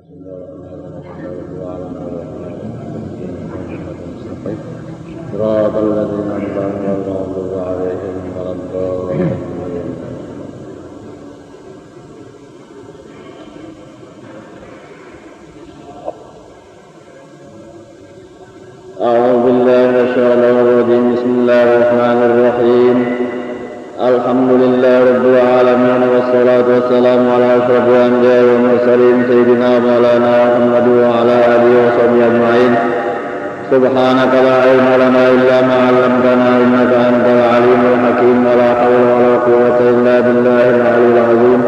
صراط الذين أنعمت عليهم غير المغضوب عليهم ولا الضالين. أعوذ بالله من الشيطان الرجيم. بسم الله الرحمن الرحيم. الحمد لله رب العالمين والصلاة والسلام على أشرف الأنبياء والمرسلين سيدنا مولانا محمد وعلى آله وصحبه أجمعين. سبحانك لا علم لنا إلا ما علمتنا إنك أنت العليم الحكيم. ولا حول ولا قوة إلا بالله العلي العظيم.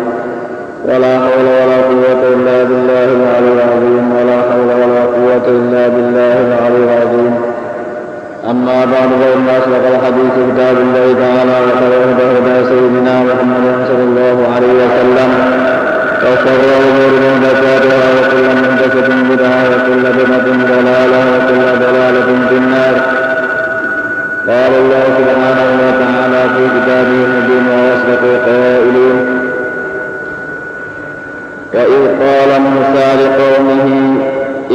ولا حول ولا قوة إلا بالله العلي العظيم. ولا حول ولا قوة إلا بالله العلي العظيم. أما بعد فإن أصدق الحديث كتاب الله تعالى وخير الهدى هدى سيدنا محمد صلى الله عليه وسلم. وشر الأمور محدثاتها وكل محدثة بدعة وكل بدعة ضلالة وكل ضلالة في النار. قال الله سبحانه وتعالى في كتابه المبين وأصدق القائلين: وإذ قال موسى لقومه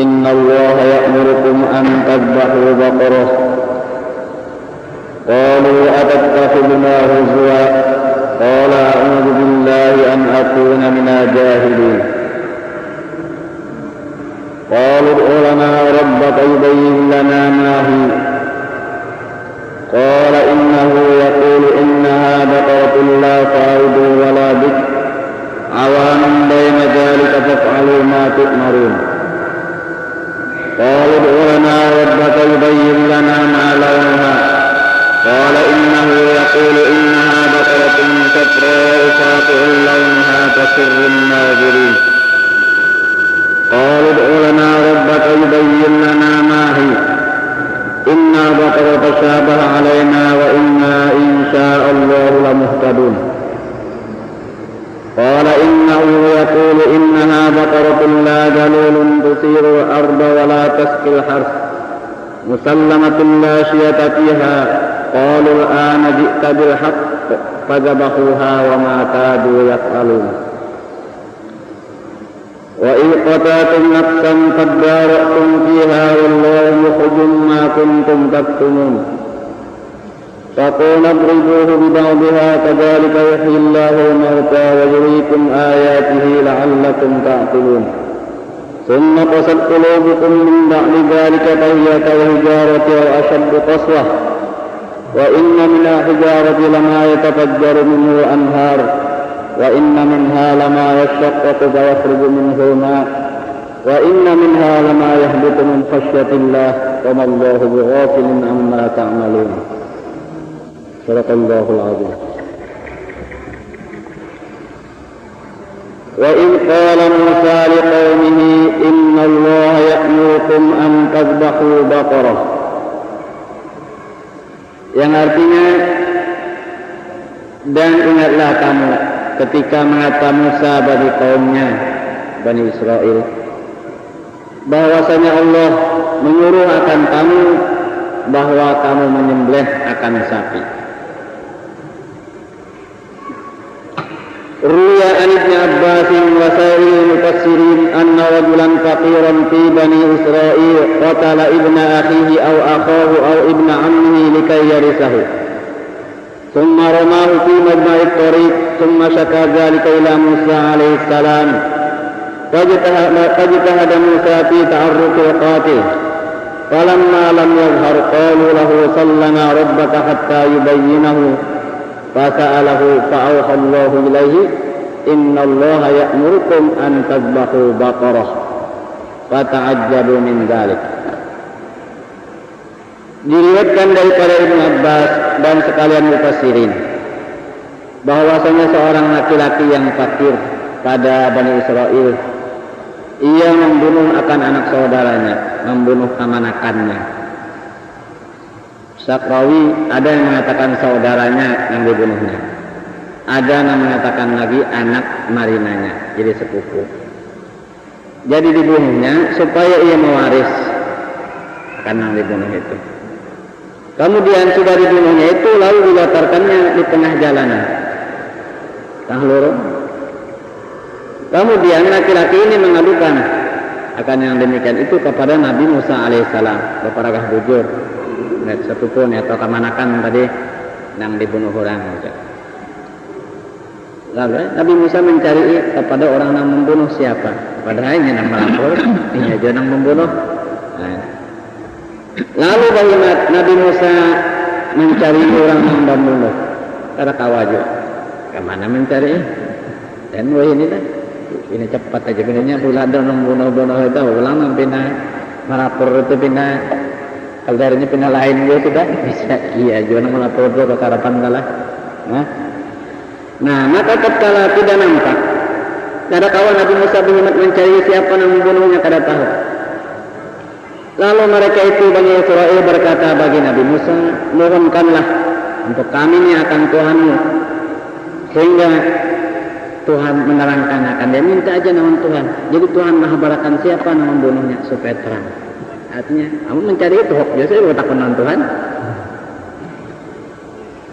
إن الله يأمركم أن تذبحوا بقرة قالوا أتتخذنا هزوا قال أعوذ بالله أن أكون من الجاهلين. قالوا ادع لنا ربك يبين لنا ما هي قال إنه يقول إنها بقرة لا فارض ولا بكر عوان بين ذلك فافعلوا ما تؤمرون. قالوا ادع لنا ربك يبين لنا ما لونها قال إنه يقول إنها بقرة صفراء فاقع لونها تسر الناظرين. قالوا ادع لنا ربك يبين لنا ما هي إنا بقرة تشابه علينا وإنا إن شاء الله لمهتدون. قال إنه يقول إنها بقرة لا ذلول تثير الأرض ولا تسقي الحرث مسلمة لا شية فيها. قالوا الآن جئت بالحق فذبحوها وما كادوا يفعلون. وإذ قتلتم نفسا فادارأتم فيها والله مخرج ما كنتم تكتمون. فقل اضربوه ببعضها كذلك يحيي الله الموتى ويريكم آياته لعلكم تعقلون. ثم قست قلوبكم من بعد ذلك فهي كالحجارة أو أشد قسوة وإن من الحجارة لما يتفجر منه الأنهار وإن منها لما يشقق فيخرج منه الماء وإن منها لما يهبط من خشية الله وما الله بغافل عما تعملون. صدق الله العظيم. وإذ قال موسى لقومه إن الله يأمركم أن تذبحوا بقرة، yang artinya dan ingatlah kamu ketika mengata Musa bagi kaumnya Bani Israel bahwasanya Allah menyuruh akan kamu bahwa kamu menyembelih akan sapi. Ruya an Ibn Abbas wa sa'il mufassirin anna rajulan faqiran fi Bani Israil qatala ibna akhihi aw akhahu aw ibna ammihi likay yarisahu thumma ramahu fi majma'i at-tariq thumma shaka dhalika ila Musa alayhi salam fajtahada Musa fi ta'arruq al-qatil falamma lam yadhhar qalu lahu sallana rabbaka hatta yubayyinahu fasa'alahu fa'awha Allahu ilaihi inna Allaha ya'murukum an tadbahu baqarah fata'ajjabu min dhalik. Diriwayatkan daripada Ibnu Abbas dan sekalian mufassirin bahwasanya seorang laki-laki yang fakir pada Bani Israel ia membunuh akan anak saudaranya, membunuh kemanakannya. Sakrawi ada yang mengatakan saudaranya yang dibunuhnya, ada yang mengatakan lagi anak marinanya, jadi sepupu. Jadi dibunuhnya supaya ia mewaris akan yang dibunuh itu. Kemudian sudah dibunuhnya itu lalu dilatarkannya di tengah jalanan. Kemudian laki-laki ini mengadukan akan yang demikian itu kepada Nabi Musa alaihissalam. Baparagah bujur net satupun atau kemanakan tadi yang dibunuh orang. Lalu Nabi Musa mencari kepada orang yang membunuh siapa. Padahal ini yang melapor, ini aja yang membunuh. Nah. Lalu bagaimana Nabi Musa mencari orang yang membunuh? Kada kawaju. Kemana mencari? Dan wah ini lah. Ini cepat aja pinanya pula ada orang bunuh-bunuh itu. Ulang pindah melapor itu pindah. Kaldernya pindah lain dia sudah bisa. Iya, juga melapor itu ke harapan kalah. Nah, maka tatkala tidak nampak. Kada kawan Nabi Musa berhimmat mencari siapa yang membunuhnya kada tahu. Lalu mereka itu Bani Israel berkata bagi Nabi Musa, mohonkanlah untuk kami ini akan Tuhanmu, sehingga Tuhan menerangkan akan dia minta aja nama Tuhan. Jadi Tuhan menghabarkan siapa yang membunuhnya supaya terang. Artinya, kamu mencari itu biasanya bertakun dengan Tuhan.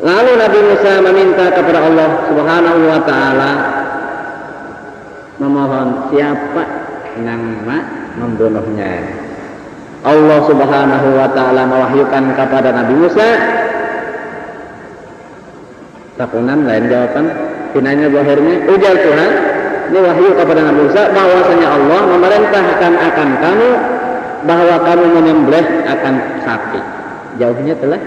Lalu Nabi Musa meminta kepada Allah Subhanahu wa taala memohon siapa nama membunuhnya. Allah Subhanahu wa taala mewahyukan kepada Nabi Musa takunan lain jawaban pinanya akhirnya ujar Tuhan ini wahyu kepada Nabi Musa bahwasanya Allah memerintahkan akan kamu bahwa kamu menyembelih akan sapi. Jauhnya telah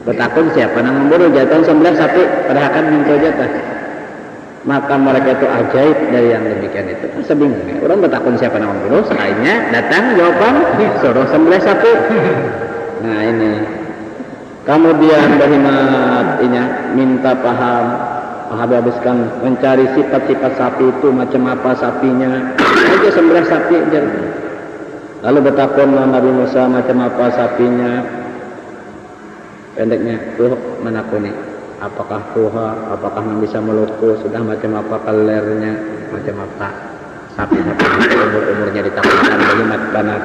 bertakun siapa yang membunuh jatuh sembelih sapi pada akan minta jatah. Maka mereka itu ajaib dari yang demikian itu. Sebingungnya orang bertakun siapa yang membunuh, sekalinya datang jawaban suruh sembelih sapi. Nah ini kemudian berhimmat ini minta paham habiskan mencari sifat-sifat sapi itu macam apa sapinya aja sembelih sapi aja. Lalu bertakun Nabi Musa macam apa sapinya. Pendeknya tuh menakuni apakah tuha, apakah yang bisa meluku, sudah macam apa kalernya, macam apa sapi-sapi umur-umurnya ditakutkan berhimmat benar.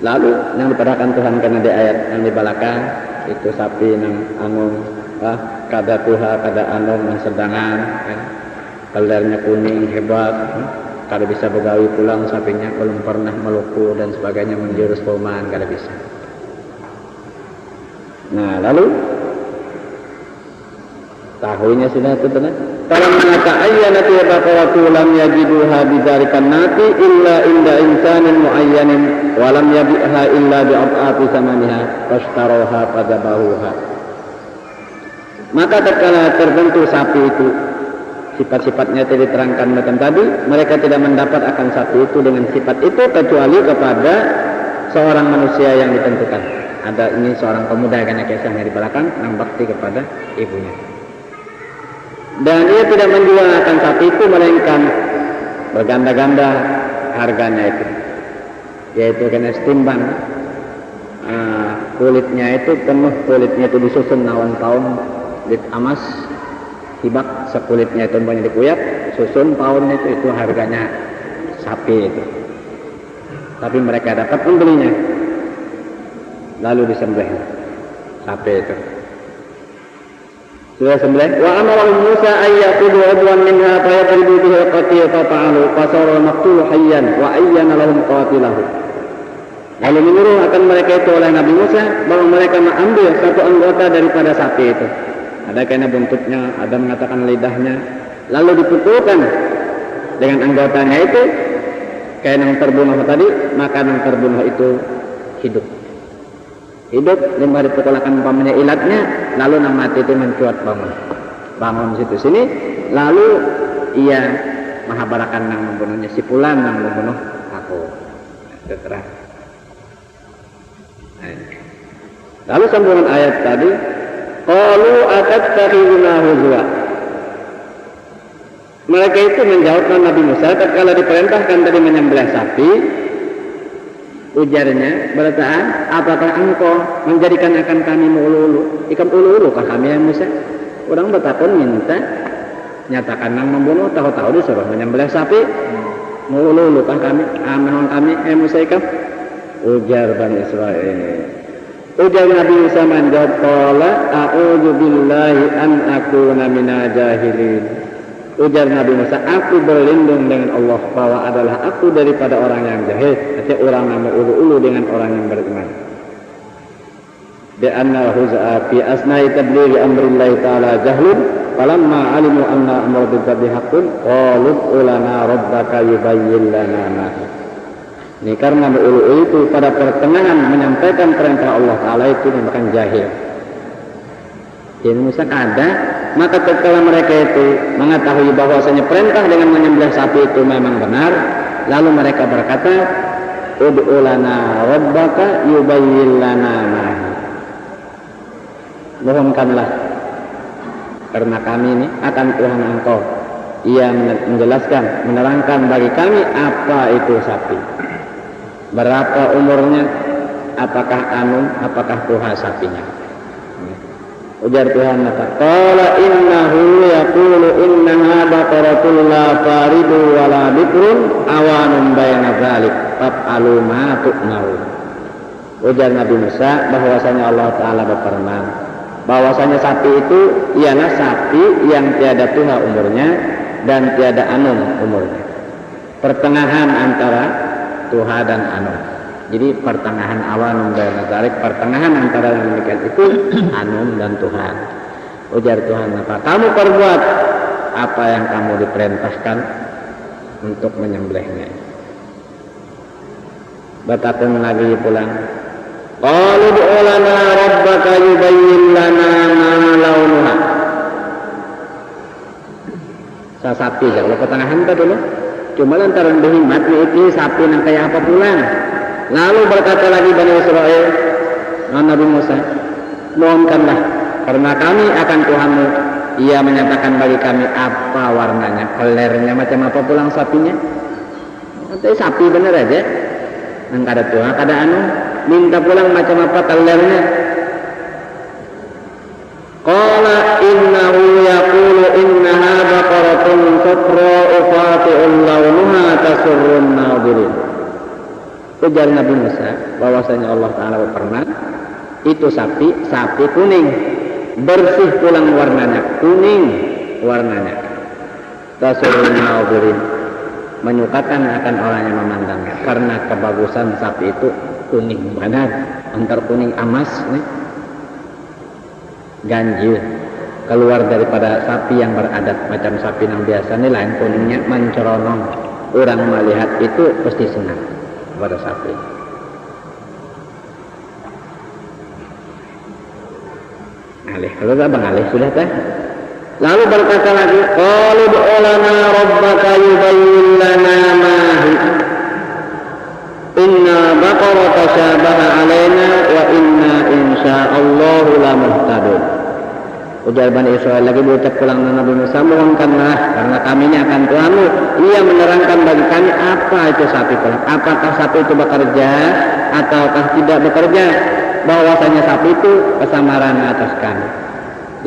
Lalu yang diperhatikan Tuhan karena di ayat yang di belakang itu sapi yang anung kada tuha, kada anung yang sedangan kan. Kalernya kuning hebat, kada bisa begawi pulang sapinya, belum pernah meluku dan sebagainya menjurus perumahan kada bisa. Nah lalu tahunya sudah itu tenan. Kalau mengata ayyana tirbaqawatu lam yajiduha bidzalikan nati illa inda insanin muayyanin wa lam yabi'ha illa bi'at'ati samaniha fashtaroha fadabahuha. Maka tatkala terbentuk sapi itu sifat-sifatnya tadi diterangkan macam tadi, mereka tidak mendapat akan sapi itu dengan sifat itu kecuali kepada seorang manusia yang ditentukan. Ada ini seorang pemuda karena kisahnya di belakang yang bakti kepada ibunya. Dan dia tidak menjual akan sapi itu melainkan berganda-ganda harganya itu. Yaitu kena setimbang kulitnya itu penuh, kulitnya itu disusun lawan tahun lit amas hibak sekulitnya itu banyak dikuyap susun paun itu harganya sapi itu. Tapi mereka dapat membelinya lalu disembelih sapi itu sudah sembelih. Wa amara Musa ayyaqulu udwan minha fa yadribu bihi al-qatil fa fa'alu fa sara al-maqtul hayyan wa ayyana lahum qatilahu. Lalu menyuruh akan mereka itu oleh Nabi Musa bahwa mereka mengambil satu anggota daripada sapi itu. Ada kena buntutnya, ada mengatakan lidahnya, lalu dipukulkan dengan anggotanya itu, kayak yang terbunuh tadi, maka yang terbunuh itu hidup. Hidup, lima dipukulkan umpamanya ilatnya, lalu yang mati itu mencuat bangun situ sini, lalu ia menghabarkan yang membunuhnya, si fulan yang membunuh aku. Terang. Lalu sambungan ayat tadi. Qalu atattakhiduna huzwa. Mereka itu menjawab Nabi Musa tatkala diperintahkan tadi menyembelih sapi, ujarnya berkata, apakah engkau menjadikan akan kami ulu-ulu? Ikan ulu-ulu kah kami ya Musa? Orang bertakun minta nyatakan yang membunuh, tahu-tahu disuruh menyembelih sapi. Ulu-ulu kah kami? Amanong kami Musa ikam? Ujar Bani Israel. Ujar Nabi Musa menjawab, qala a'udzu billahi an akuna minal jahilin. Ujar Nabi Musa, aku berlindung dengan Allah bahwa adalah aku daripada orang yang jahil, artinya orang nama ulu-ulu dengan orang yang beriman. Bi'anna huza'a fi asna'i tablighi amrillahi ta'ala jahlun falamma alimu anna amra bil haqqun qalu ulana rabbaka yubayyin lana ma. Ini karena ulu-ulu itu pada pertengahan menyampaikan perintah Allah Ta'ala itu dinamakan jahil. Jadi Musa ada, maka ketika mereka itu mengetahui bahwasanya perintah dengan menyembelih sapi itu memang benar, lalu mereka berkata, ud'u lana rabbaka yubayyin lana ma. Mohonkanlah karena kami ini akan Tuhan engkau, ia menjelaskan, menerangkan bagi kami apa itu sapi, berapa umurnya, apakah anum, apakah tuha sapinya. Ujar Tuhan apa? Qala innahu yaqulu innaha baqaratun la faridu wa la bikrun awanun bayna dzalik fa'alu ma tu'maru. Ujar Nabi Musa bahwasanya Allah Ta'ala berfirman bahwasanya sapi itu ialah sapi yang tiada tuha umurnya dan tiada anum umurnya, pertengahan antara tuha dan anum. Jadi pertengahan awan dan nazarik, pertengahan antara yang demikian itu anum dan Tuhan. Ujar Tuhan apa? Kamu perbuat apa yang kamu diperintahkan untuk menyembelihnya. Bertakun lagi pulang. Qalu ud'u lana rabbaka yubayyin lana ma launuha. Sapi kalau pertengahan itu dulu. Cuma lantaran berhikmat itu sapi yang kayak apa pulang. Lalu berkata lagi Bani Israel, Nabi Musa, mohonkanlah karena kami akan Tuhanmu, ia menyatakan bagi kami apa warnanya, kelernya macam apa pulang sapinya. Tapi sapi benar aja, nggak ada Tuhan, ada anu, minta pulang macam apa kelernya. Qala innahu yaqulu innaha baqaratun safra'u fati'un launuha tasurrun nadirin. Ujar Nabi Musa bahwasanya Allah Ta'ala berfirman, itu sapi kuning, bersih pulang warnanya, kuning warnanya. Tasurrun nadirin, menyukakan akan orang yang memandangnya karena kebagusan sapi itu kuning benar, antar kuning emas nih, ganjil keluar daripada sapi yang beradat macam sapi yang biasa nih, lain kuningnya menceronong. Orang melihat itu pasti senang pada sapi. Alih, kalau tak bang alih sudah teh. Lalu berkata lagi, qalu ud'u lana rabbaka yubayyin lana ma hi. Inna baqarata syabaha alaina wa inna insyaallahu la muhtadun. Ujar Bani Israel lagi berucap pulang Nabi Musa, mohonkanlah karena kami ini akan Tuhanmu, ia menerangkan bagi kami apa itu sapi pulang, apakah sapi itu bekerja ataukah tidak bekerja, bahwasanya sapi itu kesamaran atas kami.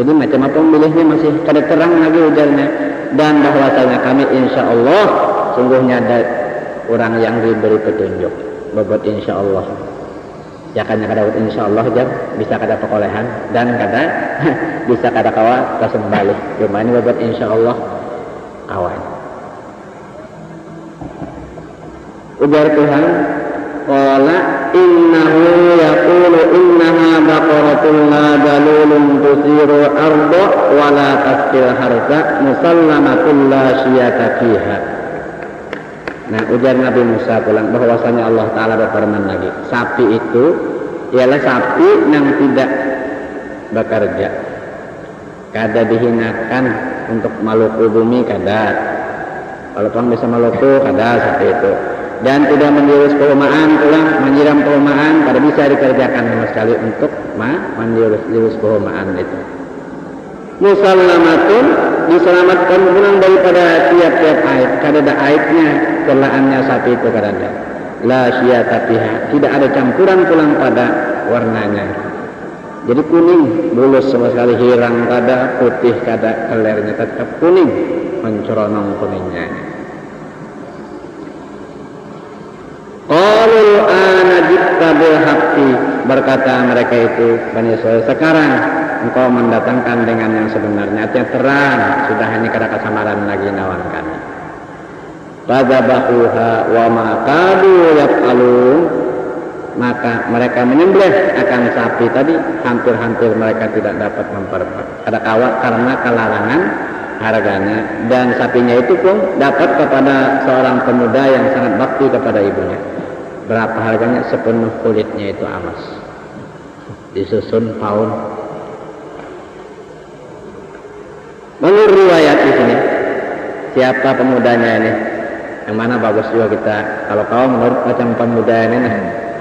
Jadi macam apa memilihnya masih kada terang lagi ujarnya, dan bahwasanya kami insya Allah sungguhnya ada orang yang diberi petunjuk, bobot insya Allah. Ya kan kada insya Allah jam bisa kada pekolehan dan kada bisa kada kawa kasembali. Cuma ini bobot insya Allah kawan. Ujar Tuhan, qala innahu yaqulu innaha baqaratun la dalulun tusiru arda wa la tasqil harza musallamatun la syiyata fiha. Nah, ujar Nabi Musa pulang bahwasanya Allah Ta'ala berfirman lagi, sapi itu ialah sapi yang tidak bekerja, kada dihinakan untuk maluku bumi, kada, walaupun bisa maluku kada sapi itu, dan tidak menjurus perumahan pulang, menyiram perumahan, kada bisa dikerjakan sama sekali untuk menjurus perumahan itu. Musallamatun, diselamatkan pulang daripada tiap-tiap aib, kada ada aibnya, celaannya sapi itu kada ada. La syiyata fiha, tidak ada campuran pulang pada warnanya. Jadi kuning, bulus sama sekali, hirang kada, putih kada, kelernya tetap kuning, menceronong kuningnya. Qalul ana jitta bil haqqi, berkata mereka itu Bani Israil, sekarang engkau mendatangkan dengan yang sebenarnya, artinya terang, sudah hanya kada kesamaran lagi nawan kami. Fadzabahuha wa ma kadu yaf'alun, maka mereka menyembelih akan sapi tadi, hampir-hampir mereka tidak dapat memperbuat, ada kawat karena kelarangan harganya, dan sapinya itu pun dapat kepada seorang pemuda yang sangat bakti kepada ibunya. Berapa harganya? Sepenuh kulitnya itu amas, disusun paun. Menurut riwayat di sini, siapa pemudanya ini? Yang mana bagus juga kita. Kalau kau menurut macam pemuda ini, nah,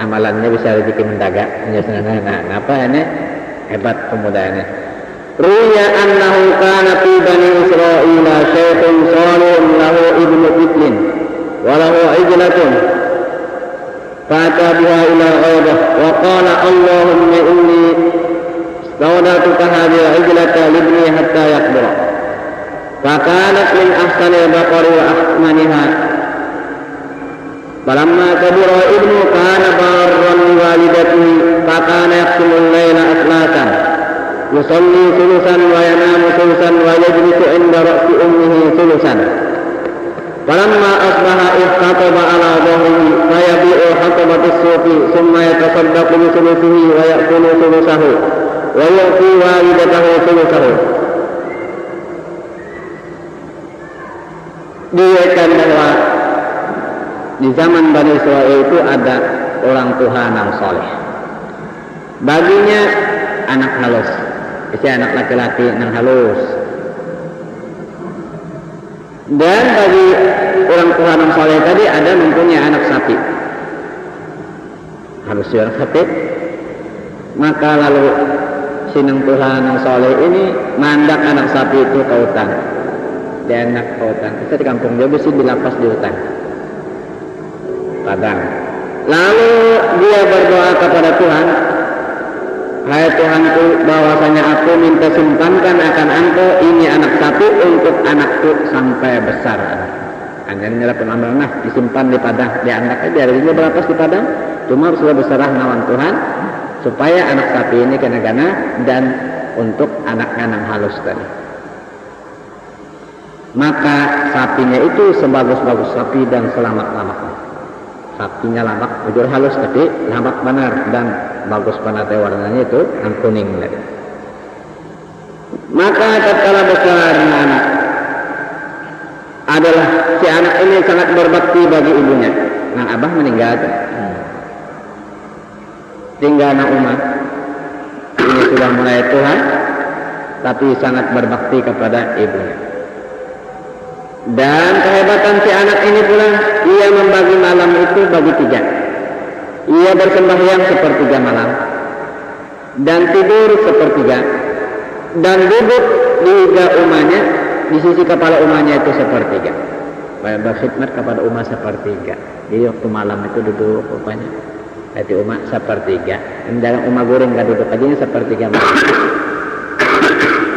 amalannya bisa rezeki mendadak. Nah, apa ini? Hebat pemuda ini. Ruya annahu kana fi bani Israil syaikhun salihun lahu ibnu fitlin wa lahu ijlatun fa'ata biha ila ghaibah wa qala Allahumma inni istawdatuka hadhihi ijlata libni hatta yakbura fa kanat min ahsani al-baqari wa ahmaniha falamma kabura ibnu kana barran li walidatihi fa kana yaqsimu al-layla aslatan yusalli sulusan wa yanamu sulusan wa yajlisu inda ra'si ummihi sulusan falamma asbaha ihtataba ala dhahrihi fa yabi'u hatabat as-sufi thumma yatasaddaqu bi sulusihi wa ya'kulu sulusahu wa yu'ti walidatahu sulusahu. Diriwayatkan bahwa di zaman Bani Israil itu ada orang Tuhan yang soleh, baginya anak halus, isi anak laki-laki yang halus, dan bagi orang Tuhan yang soleh tadi ada mempunyai anak sapi halus juga sapi. Maka lalu sineng Tuhan yang soleh ini mandak anak sapi itu ke hutan, dia anak ke hutan, kita di kampung dia mesti dilapas di hutan padang. Lalu dia berdoa kepada Tuhan, hai Tuhanku, bahwasanya aku minta simpankan akan engkau ini anak sapi untuk anakku sampai besar. Hanya nyerap penambahan, nah disimpan di padang, dia anak aja ini berapa di padang, cuma sudah besarah nawan Tuhan supaya anak sapi ini kena-kena dan untuk anak-anak halus tadi. Maka sapinya itu sebagus-bagus sapi dan selamat-lamatnya. Sapinya lamak, ujur halus tapi lamak benar dan bagus panate warnanya itu yang kuning tadi. Maka tatkala besar anak adalah si anak ini sangat berbakti bagi ibunya. Nang abah meninggal tinggal na umat ini sudah mulai Tuhan tapi sangat berbakti kepada ibunya. Dan kehebatan si anak ini pula, ia membagi malam itu bagi 3. Ia bersembahyang sepertiga malam dan tidur sepertiga dan duduk di higa umahnya, di sisi kepala umahnya itu sepertiga, berkhidmat kepada umah sepertiga. Jadi waktu malam itu duduk rupanya di umah sepertiga, dalam umah goreng gak duduk aja sepertiga malam.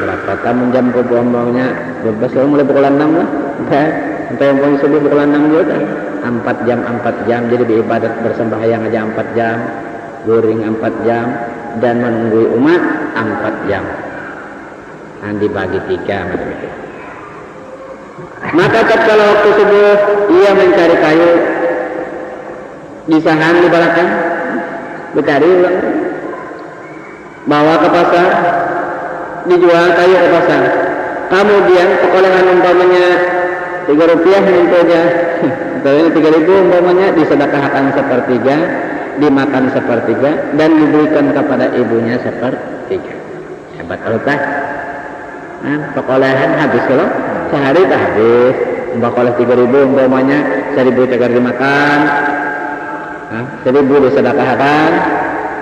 Berapa tamu jam bombongnya 12 mulai pukul 6 lah. Sampai yang punya subuh pukul 6 juga 4 jam, jadi beribadat bersembahyang aja 4 jam, goreng 4 jam, dan menunggu umat 4 jam. Dan dibagi 3 macam itu. Maka tatkala waktu subuh ia mencari kayu di sahan di belakang, mencari ulang, bawa ke pasar, dijual kayu ke pasar. Kemudian perolehan umpamanya 3 rupiah mintonya, misalnya 3.000 umpamanya disedekahkan sepertiga, dimakan sepertiga, dan diberikan kepada ibunya sepertiga. Hebat kalau tah. Nah, perolehan habis kalau sehari tak habis. Umpamanya 3.000 umpamanya 1.000 cegar dimakan, 1.000 disedekahkan,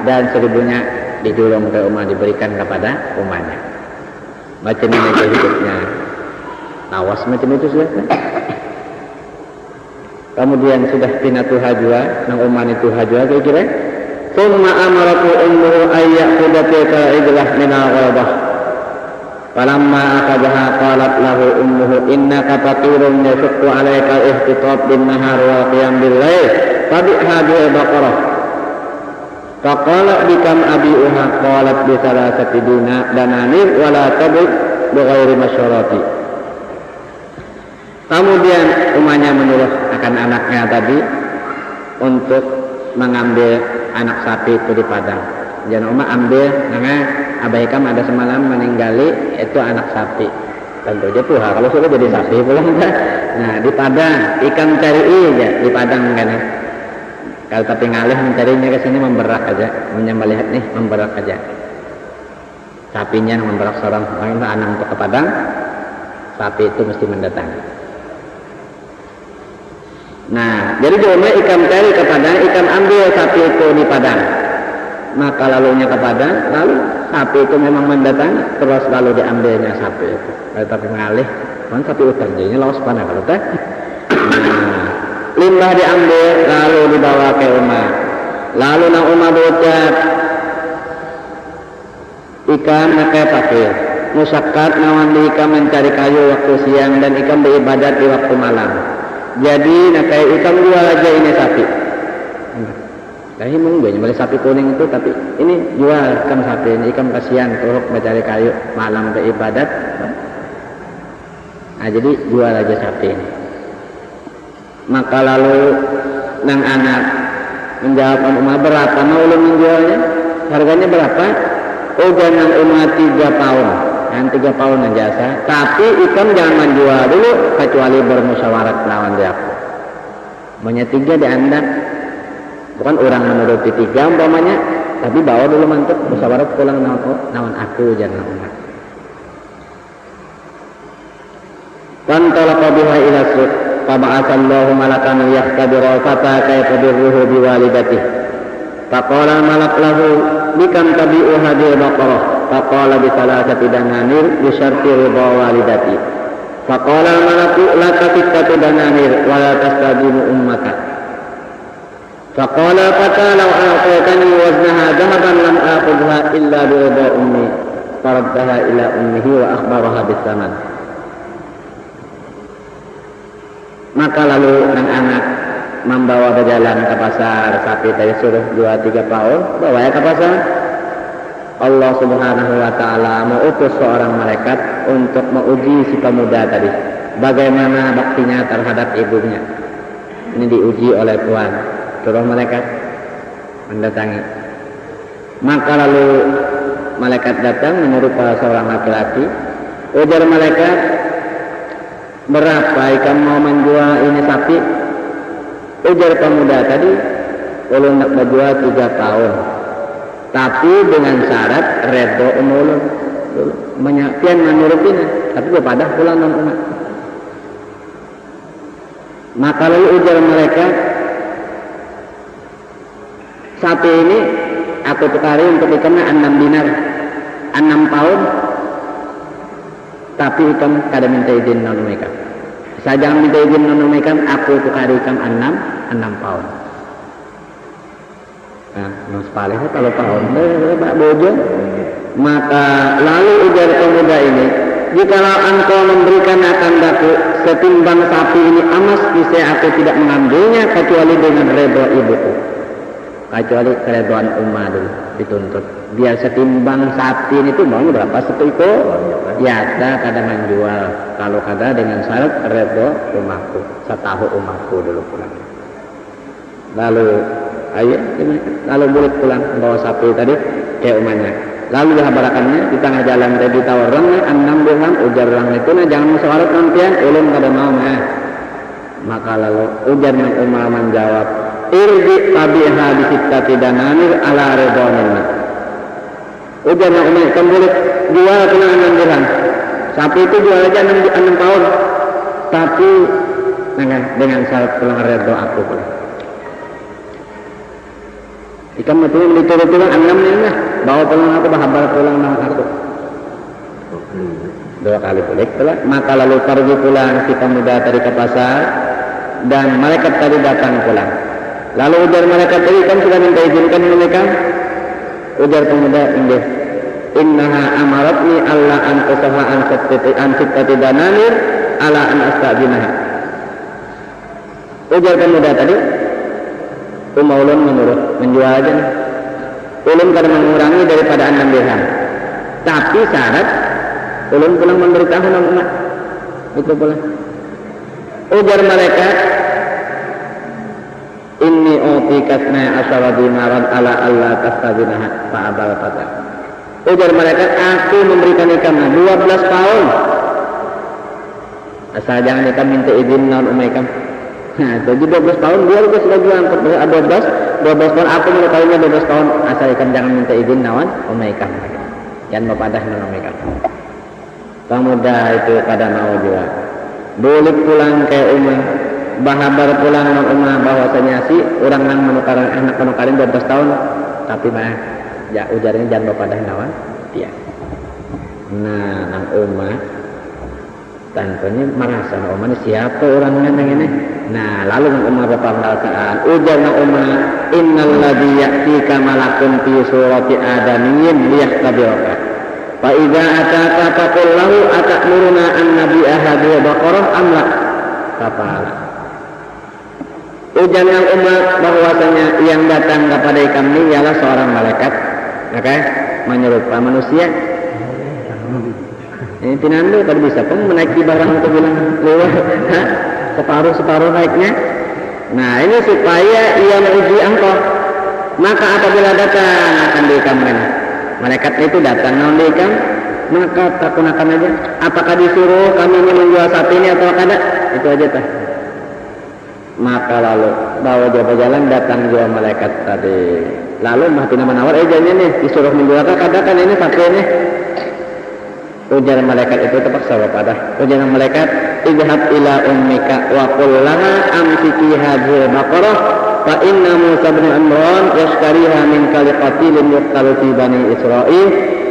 dan 1.000-nya dijulung ke rumah diberikan kepada umatnya. Macam ini hidupnya. Awas macam itu sudah. Kemudian sudah pinatu hajwa, nang uman itu hajwa kira-kira. Summa amaratu ummuhu ayyaquda tilka ijlah min al-ghabah. Falamma akhadha qalat lahu ummuhu innaka faqirun yashqu 'alaika al-ihtitab bin nahar wa qiyam bil lail. Fabi hadhihi baqarah. Faqala bikam abi'uha qalat bi salasati dananir wala tabi bi ghairi masyarati. Kemudian umahnya menyuruh akan anaknya tadi untuk mengambil anak sapi itu di padang. Jangan umah ambil karena abahikam ada semalam meninggali itu anak sapi. Tentu aja tuh kalau sudah jadi sapi pulang. Nah di padang ikan cari aja di padang kan. Kalau tapi ngalih mencarinya ke sini memberak aja, menyembelih nih memberak aja. Sapinya memberak seorang anak untuk ke padang, sapi itu mesti mendatangi. Nah, jadi cuma ikan cari ke padang, ikan ambil sapi itu di padang. Maka lalunya ke padang, lalu sapi itu memang mendatangi, terus lalu diambilnya sapi itu. Kalau tapi ngalih, kan sapi utang jadinya laos panah kalau teh. Nah, limbah diambil lalu dibawa ke rumah. Lalu nang rumah berucap, ikan pakai pakir, musyakat nawan di ikan mencari kayu waktu siang dan ikan beribadat di waktu malam. Jadi nakai ikan jual aja ini sapi. Kayaknya mungkin beli sapi kuning itu, tapi ini jual ikan sapi ini, ikan kasihan kalau mencari kayu malam beribadat. Nah jadi jual aja sapi ini. Maka lalu nang anak menjawab umah berapa mau ulun menjualnya, harganya berapa? Oh jangan umah 3 pound, yang 3 pound yang jasa, tapi ikan jangan menjual dulu kecuali bermusyawarat lawan dia. Maunya 3 diandak, bukan orang menuruti 3 umpamanya, tapi bawa dulu mantep musyawarat pulang nawan aku jangan umah. Fantalaqa biha ila suq faba'atsallahu malakan yaqtadiru fata kayfa birruhu biwalidatihi. Faqala malak lahu bikam tabi'u hadhihi baqarah. Faqala bi salasati dananir bi syarti ridha walidati. Faqala malaku laka sittatu dananir wa la tastadimu ummaka. Faqala fata law a'taytani waznaha dhahaban lam akhudha illa bi ridha ummi. Faraddaha ila ummihi wa akhbaraha bis saman. Maka lalu anak membawa berjalan ke pasar sapi tadi suruh 2-3 pound, bawa ke pasar. Allah Subhanahu wa taala mengutus seorang malaikat untuk menguji si pemuda tadi bagaimana baktinya terhadap ibunya. Ini diuji oleh Tuhan. Suruh malaikat mendatangi. Maka lalu malaikat datang menyerupai seorang laki-laki. Ujar malaikat, berapa ikan mau menjual ini sapi? Ujar pemuda tadi, ulun nak berjual 3 tahun, tapi dengan syarat redo ulun menyaksian menurutin, tapi kepada pulang non umat. Maka lalu ujar mereka, sapi ini aku tukari untuk ikannya 6 dinar, 6 pound. Tapi ikan kada minta izin non mereka. Saya jangan minta izin non mereka, aku tukar ikan 6 pound. Nah, mas paling kalau pound, pak bojo. Maka lalu ujar pemuda ini, jikalau engkau memberikan akan daku setimbang sapi ini amas, niscaya aku tidak mengambilnya kecuali dengan redha ibuku. Kecuali keredoan ummah dulu dituntut. Biar setimbang sapi ini tuh mau berapa satu itu? Ya, kada menjual. Kalau kada dengan syarat redha ummahku, setahu ummahku dulu pulang. Lalu ayo, lalu murid pulang bawa sapi tadi ke ummahnya. Lalu dihabarakannya di tengah jalan tadi tawarangnya 6 dirham, ujar orang itu nah jangan musyawarat nantian, ulun kada mau mah. Maka lalu ujar nang ummah menjawab, irji tabiha bi sittati dananir ala ridwanina. Ujar nang ummah kembali jual kena 6 dirham. Sapi itu jual aja 6 tahun. Tapi dengan syarat pulang redha aku pulang. Ikan mati diturut-turut 6 nih nah. Bawa pulang aku bahabar pulang nang aku. 2 kali balik pulang. Maka lalu pergi pulang si pemuda tadi ke pasar dan malaikat tadi datang pulang. Lalu ujar malaikat tadi kan sudah minta izinkan mereka. Ujar pemuda ini, innaha amaratni alla an tusaha an sittati dananir ala an astajinaha. Ujar pemuda tadi, Umaulun menurut menjual aja nih. ulun kada mengurangi daripada 6 dirham. Tapi syarat ulun pulang memberitahu nang umat. Itu pula. Ujar malaikat, inni utikatna asyara dinaran ala alla tastazinaha fa'abal fata. Ujar malaikat, aku memberikan kamu 12 pound. Asal jangan ikam minta izin naon umaikam. Nah, jadi 12 tahun dia juga sudah jual 12 tahun aku menyukainya 12 tahun asal ikam jangan minta izin naon umaikam. Jangan bapadah naon umaikam. Pemuda itu pada mau juga. Boleh pulang ke rumah, bahabar pulang nang rumah bahwasanya si orang nang menukaran anak menukarin 12 tahun, tapi mah ya ujarnya jangan bapadah naon dia. Nah, nang rumah tanpanya merasa Umar siapa orangnya yang ini. Nah lalu Umar berpangkalkan ujar Umar innal ladzi ya'tika malakun fi surati adamiyyin liyahtabiraka fa idza ataka faqul lahu atamuruna an nabi'a hadhihi baqarah am la faqala. Ujar Umar bahwasanya yang datang kepada kami ialah seorang malaikat, maka menyerupai manusia. Ini tinandu tadi bisa pun menaiki barang itu bilang lewat separuh naiknya. Nah ini supaya ia menguji engkau. Maka apabila datang akan diikamkan malaikat itu datang non diikam, maka takunakan aja. Apakah disuruh kami ini menjual sapi ini atau kada? Itu aja tah. Maka lalu bawa jalan datang jual malaikat tadi. Lalu mahtina menawar jangan nih disuruh menjual kada kan ini sapi ini. Ujar malaikat itu terpaksa kepada ujar malaikat idhab ila ummika wa qul laha amsiki hadhihi baqarah fa inna Musa bin Imran yashtariha min qatilin yuqtalu fi bani Israil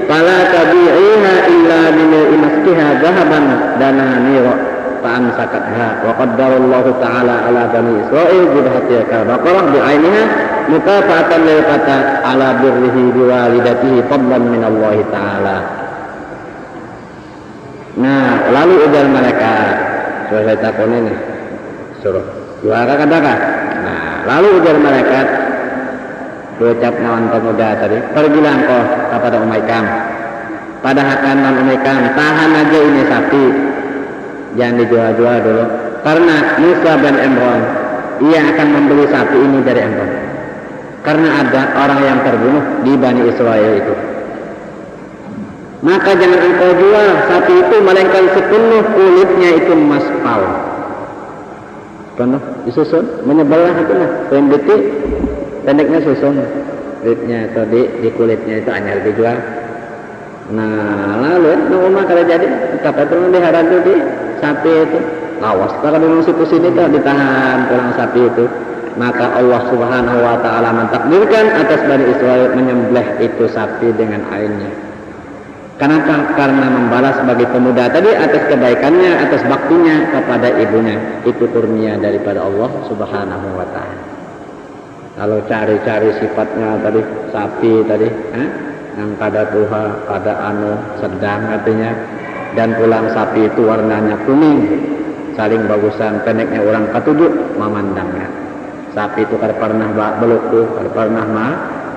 fala tabi'iha illa bi maskiha dhahaban dananira fa amsakatha wa qaddarallahu ta'ala ala bani Israil bidhatika baqarah bi'ainiha mukafatan lil fata ala birrihi biwalidatihi fadlan min Allah ta'ala. Nah, lalu ujar malaikat, sudah saya takut ini, suruh juara katakan. Nah, lalu ujar malaikat, ucap nawan pemuda tadi, pergilah engkau kepada Umaykam, pada hakan non Umaykam, tahan aja ini sapi, jangan dijual-jual dulu, karena Musa bin Imran, ia akan membeli sapi ini dari engkau, karena ada orang yang terbunuh di Bani Israel itu. Maka jangan engkau jual sapi itu melainkan sepenuh kulitnya itu emas pound. Penuh disusun, menyebelah itu lah. Pendeknya susun, kulitnya atau di kulitnya itu hanya dijual. Nah lalu rumah kalau jadi kata itu diharap di sapi itu. Awas kalau memang situ sini tuh ditahan pulang sapi itu. Maka Allah Subhanahu Wa Taala mentakdirkan atas Bani Israel menyembelih itu sapi dengan ainnya. Kenapa? Karena membalas bagi pemuda tadi atas kebaikannya, atas baktinya kepada ibunya. Itu kurnia daripada Allah Subhanahu Wa Taala. Kalau cari-cari sifatnya tadi sapi tadi, yang kada tuha, kada sedang artinya, dan pulang sapi itu warnanya kuning, saling bagusan, pendeknya orang ketujuh memandangnya. Sapi itu kada pernah beluku, kada pernah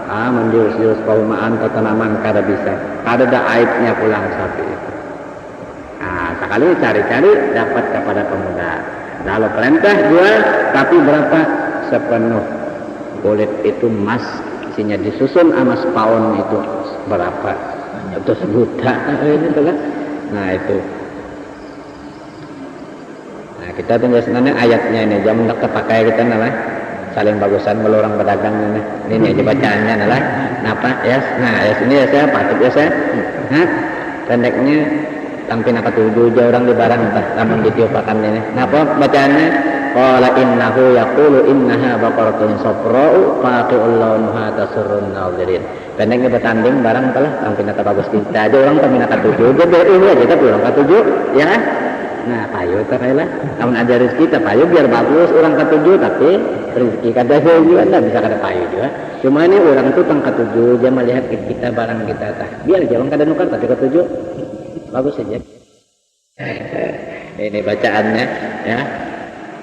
menjurus-jurus paumaan atau tanaman kada bisa, kada ada aibnya pulang sapi itu. Nah, sekali cari-cari dapat kepada pemuda. Lalu perintah jual, tapi berapa? Sepenuh kulit itu emas, isinya disusun emas pound itu berapa? Itu sejuta, itu kan? Nah itu. Nah kita tinggal sebenarnya ayatnya ini, jangan terpakai kita nalah. Saling bagusan melorong pedagang ini aja bacaannya adalah napa ya. Nah ya sini ya saya patut ya saya. Pendeknya tampin apa tujuh orang di barang entah namun ditiupakan ini. Napa bacaannya? Qala innahu yaqulu innaha baqaratun safra'u faqi'ul launuha tasurrun nazirin. Pendeknya bertanding barang telah tampin apa bagus kita aja orang tampin apa tujuh jadi aja tapi orang ketujuh ya. Nah payu terkailah namun ada rezeki kita payu biar bagus orang ketujuh tapi rezeki kada juga anda bisa kada payu juga. Cuma ini orang itu tang ketujuh dia melihat kita barang kita tah biar jangan kada nukar tapi ketujuh bagus saja. Ini bacaannya ya.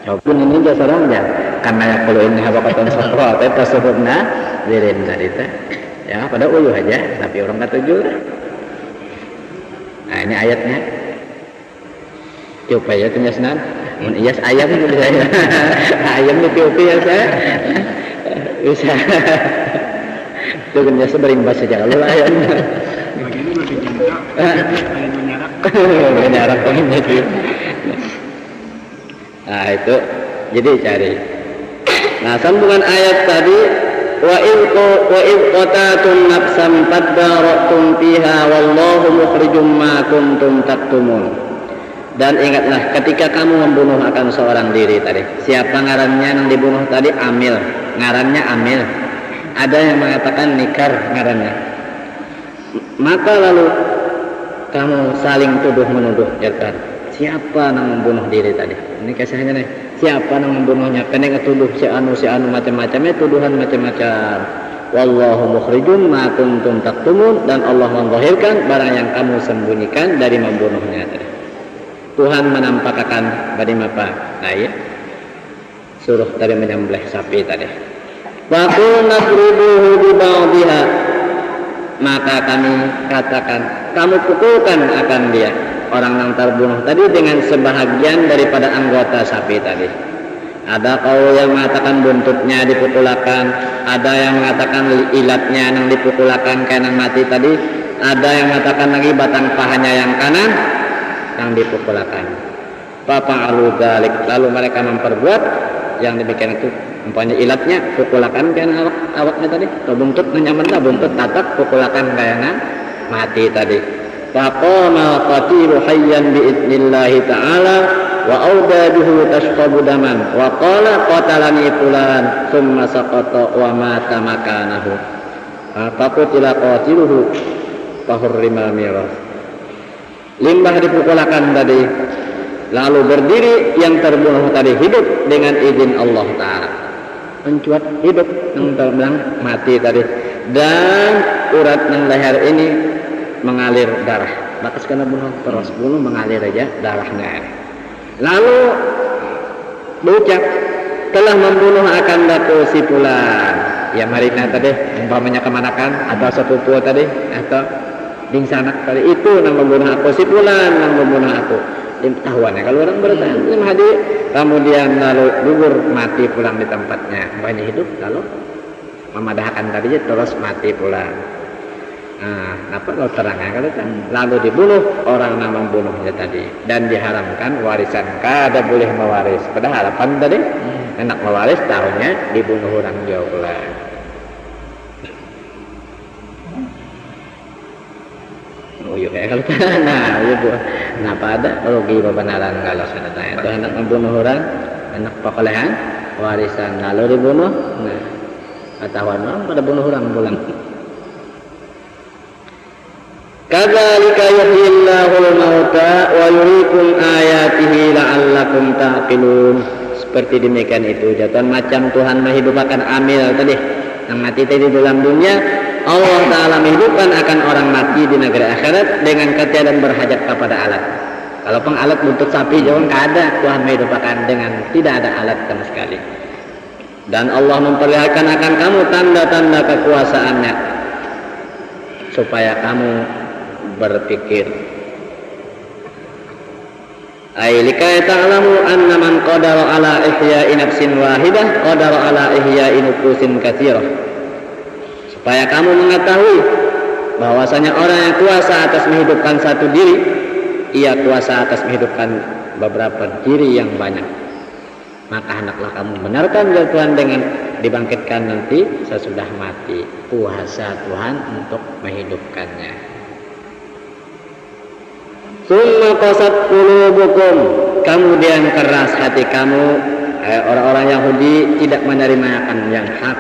Coba ini dia seorang ya karena yang perlu ini habaqatan safra tapi tasawufna dirin tadi tah Ya pada uyuh aja, tapi orang ketujuh. Nah ini ayatnya. Coba ya tunyasnan. Mun iyas ayam itu saya. Ayam itu oke ya saya. Bisa. Itu kan biasa berimbas saja kalau ayam. Begini lebih cinta, ayam menyarak. Menyarak pengennya itu. Nah itu, jadi cari. Nah sambungan ayat tadi, wa in qatatun nafsan fadaratum fiha wallahu mukhrijum ma kuntum taktumun. Dan ingatlah ketika kamu membunuh akan seorang diri tadi. Siapa ngarannya yang dibunuh tadi? Amil. Ngarannya Amil. Ada yang mengatakan Nikar ngarannya. Maka lalu kamu saling tuduh menuduh jatan. Siapa yang membunuh diri tadi? Ini kisahnya nih. Siapa yang membunuhnya? Kena ngetuduh si anu macam-macamnya, tuduhan macam-macam. Wallahu mukhrijum ma kuntum taktumun, dan Allah menzahirkan barang yang kamu sembunyikan dari membunuhnya tadi. Tuhan menampakkan pada apa? Nah ya. Suruh tadi menyembelih sapi tadi. Wa qulna nadribuhu bi ba'dihha. Maka kami katakan, kamu pukulkan akan dia, orang yang terbunuh tadi, dengan sebahagian daripada anggota sapi tadi. Ada kaum yang mengatakan buntutnya dipukulakan, ada yang mengatakan ilatnya yang dipukulakan karena mati tadi, ada yang mengatakan lagi batang pahanya yang kanan yang dipukulakan. Fa'alu dzalik, lalu mereka memperbuat yang demikian itu. Umpamanya ilatnya pukulakan karena awaknya tadi, atau buntut nyamanlah buntut tatak pukulakan karena mati tadi. Faqama qatilu hayyan biidnillahi ta'ala wa audaduhu tashqabu daman wa qala qatalani fulan thumma saqata wa mata makanahu. Faqutila qatiluhu fahurrima miras. Limbah dipukulakan tadi, lalu berdiri yang terbunuh tadi hidup dengan izin Allah Ta'ala. Mencuat hidup yang terbilang mati tadi, dan urat yang leher ini mengalir darah. Batas kena bunuh terus bunuh mengalir aja darahnya. Lalu berucap, telah membunuh akan datu si fulan. Ya marina tadi umpamanya kemanakan atau sepupu tadi atau dingsanak tadi, itu yang membunuh aku, si fulan yang membunuh aku. Tahuannya kalau orang bertanya hadir, kemudian lalu gugur mati pulang di tempatnya, banyak hidup lalu memadahkan tadi terus mati pulang. Nah, apa kalau terangnya kalau lalu dibunuh orang yang membunuhnya tadi, dan diharamkan warisan, kada boleh mewaris. Padahal harapan tadi enak mewaris, tahunya dibunuh orang jauh pulang. Oh iya kalau nah iya bu, kenapa ada rugi kebenaran kalau sana tanya itu hendak membunuh orang, hendak pekolehan warisan lalu dibunuh, nah ketahuan orang pada bunuh orang pulang. Kadzalika yuhyillahul mauta wa yuriikum ayatihi la'allakum ta'qilun. Seperti demikian itu jatuhan macam Tuhan menghidupkan Amil tadi yang mati tadi dalam dunia. Allah Ta'ala menghidupkan akan orang mati di negeri akhirat dengan ketiadaan berhajat kepada alat. Kalau pengalat buntut sapi jangan ada, Tuhan menghidupkan dengan tidak ada alat sama sekali. Dan Allah memperlihatkan akan kamu tanda-tanda kekuasaannya supaya kamu berpikir. Ailika ta'lamu anna man qadara ala ihya'i nafsin wahidah qadara ala ihya'i nufusin katsirah. Supaya kamu mengetahui bahwasanya orang yang kuasa atas menghidupkan satu diri, ia kuasa atas menghidupkan beberapa diri yang banyak. Maka hendaklah kamu benarkan Tuhan dengan dibangkitkan nanti sesudah mati. Kuasa Tuhan untuk menghidupkannya. Summa qasat qulubukum, kemudian keras hati kamu. Orang-orang Yahudi tidak menerima akan yang hak.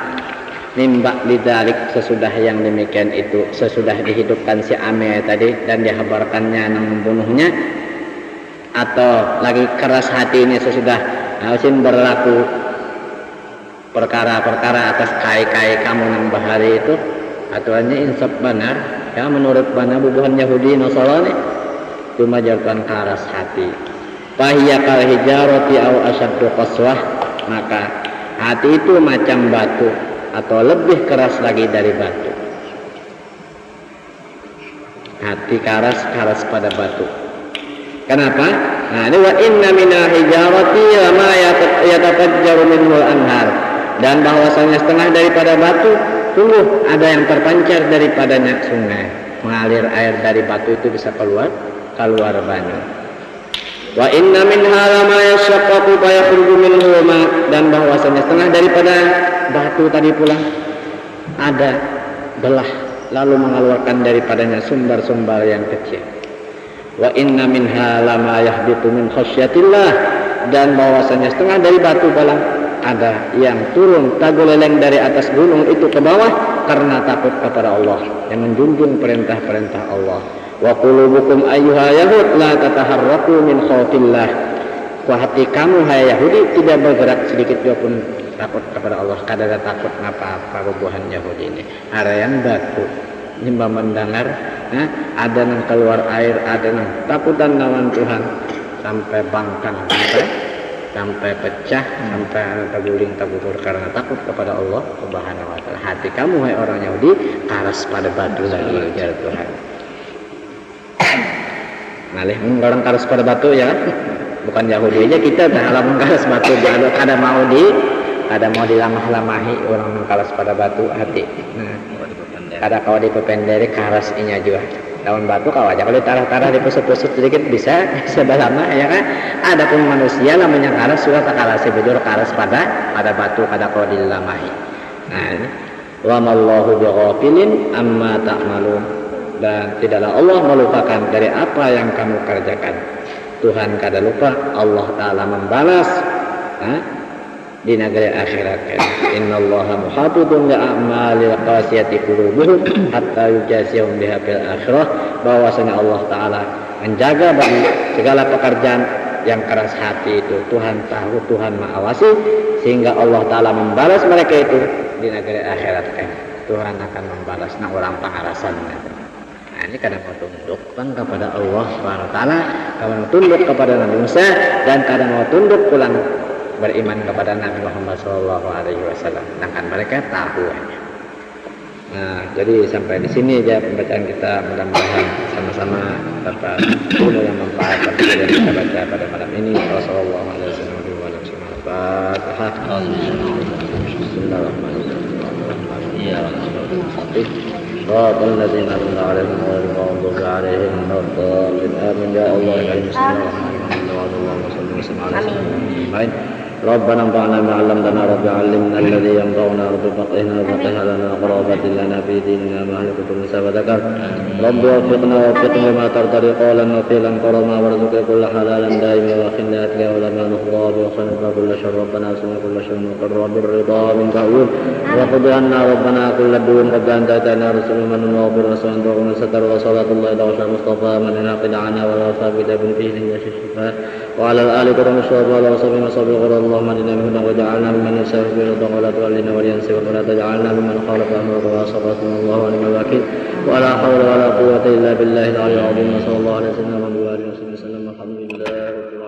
Nimbak lidalik, sesudah yang demikian itu, sesudah dihidupkan si Amil tadi dan dihabarkannya yang membunuhnya, atau lagi keras hati ini sesudah Hausin berlaku perkara-perkara atas kai-kai kamu yang bahari itu, aturannya insaf benar ya, menurut benar bubuhan Yahudi Nasrani itu majarkan keras hati. Fahiyakal hijarati au asyaddu qaswah, maka hati itu macam batu atau lebih keras lagi dari batu. hati karas pada batu. Kenapa? Nah, ini wa inna minal hijarati lama yatafajjaru minhul anhar. Dan bahwasanya setengah daripada batu, sungguh ada yang terpancar daripadanya sungai. Mengalir air dari batu itu bisa keluar banyu. Wa inna minha lama yashaqqaqu fa yakhruju minhu ma, dan bahwasanya setengah daripada batu tadi pula ada belah lalu mengeluarkan daripadanya sumber-sumber yang kecil. Wa inna minha lama yahbitu min khasyatillah, dan bahwasanya setengah dari batu balang ada yang turun taguleleng dari atas gunung itu ke bawah karena takut kepada Allah, yang menjunjung perintah-perintah Allah. Wa qulubukum ayyuha yahud la tataharraku min khaufillah. Hati kamu hai Yahudi tidak bergerak sedikit juga pun takut kepada Allah. Kadang takut apa rubuhan Yahudi ini. Ada yang batu nyembah mendengar, ada yang keluar air, ada yang takutan lawan Tuhan sampai bangkang, sampai pecah, sampai terguling tergugur karena takut kepada Allah Subhanahu wa taala. Hati kamu hai orang Yahudi karas pada batu lagi, ujar Tuhan. Nalih orang karas pada batu ya, bukan Yahudi aja kita dalam karas batu. Ada mau dilamah-lamahi orang karas pada batu hati. Ada kau dipependeri karas inya juga. Daun batu kau aja kalau tarah-tarah dipusut-pusut sedikit bisa lama ya kan. Adapun manusia namanya karas sudah tak kalah sebujur karas pada batu kada kau dilamahi. Nah ini wa mallahu bighafilin amma ta'malun, dan tidaklah Allah melupakan dari apa yang kamu kerjakan. Tuhan kada lupa, Allah Ta'ala membalas di negeri akhirat. Innallaha muhafizun li a'malil qasiyati qulubuhum hatta yujaziyahum biha fil akhirah. Bahwasanya Allah Ta'ala menjaga bagi segala pekerjaan yang keras hati itu. Tuhan tahu, Tuhan mengawasi, sehingga Allah Ta'ala membalas mereka itu di negeri akhirat. Tuhan akan membalasnya orang pengarasan. Nah, ini kadang mau tunduk kepada Allah Subhanahu wa taala, kadang mau tunduk kepada Nabi Musa, dan kadang mau tunduk pulang beriman kepada Nabi Muhammad sallallahu alaihi wasallam. Sedangkan mereka tahu. Nah, jadi sampai di sini aja pembacaan kita, mudah-mudahan sama-sama dapat ilmu yang manfaat yang kita baca pada malam ini. Wassallallahu alaihi wasallam. صراط الذين أنعمت عليهم غير المغضوب عليهم ولا الضالين آمين يا الله يا مسلم اللهم صل وسلم على سيدنا محمد ربنا انفعنا بما علمتنا رب علمنا الذي ينفعنا رب فقهنا وفقه لنا قرابة لنا في ديننا ما أهل كتب نساء وذكر رب وفقنا وفقنا لما ترضى قولا وفعلا كرما وارزقنا كل حلالا دائما واخنا أتقى ولما نخضى وخلقنا كل شر ربنا اسمنا كل شر وقر بالرضا منك أول وقضي عنا ربنا كل الدون قد أنت أتينا رسول من واغفر رسولا ومن ستر وصلاة الله دوشة مصطفى من ينقض عنا ولا ثابت بن فيه ليش الشفاء وعلى الآل كرم الشهداء وعلى وصحبه وصحبه غير اللهم اهدنا منهم وجعلنا ممن يسير في رضا ولا تولنا ولينسى ولا تجعلنا ممن خالف امرك وصفاتنا الله ونعم الوكيل ولا حول ولا قوة إلا بالله العلي العظيم. صلى الله عليه وسلم وعلى آله وصحبه وسلم. الحمد لله.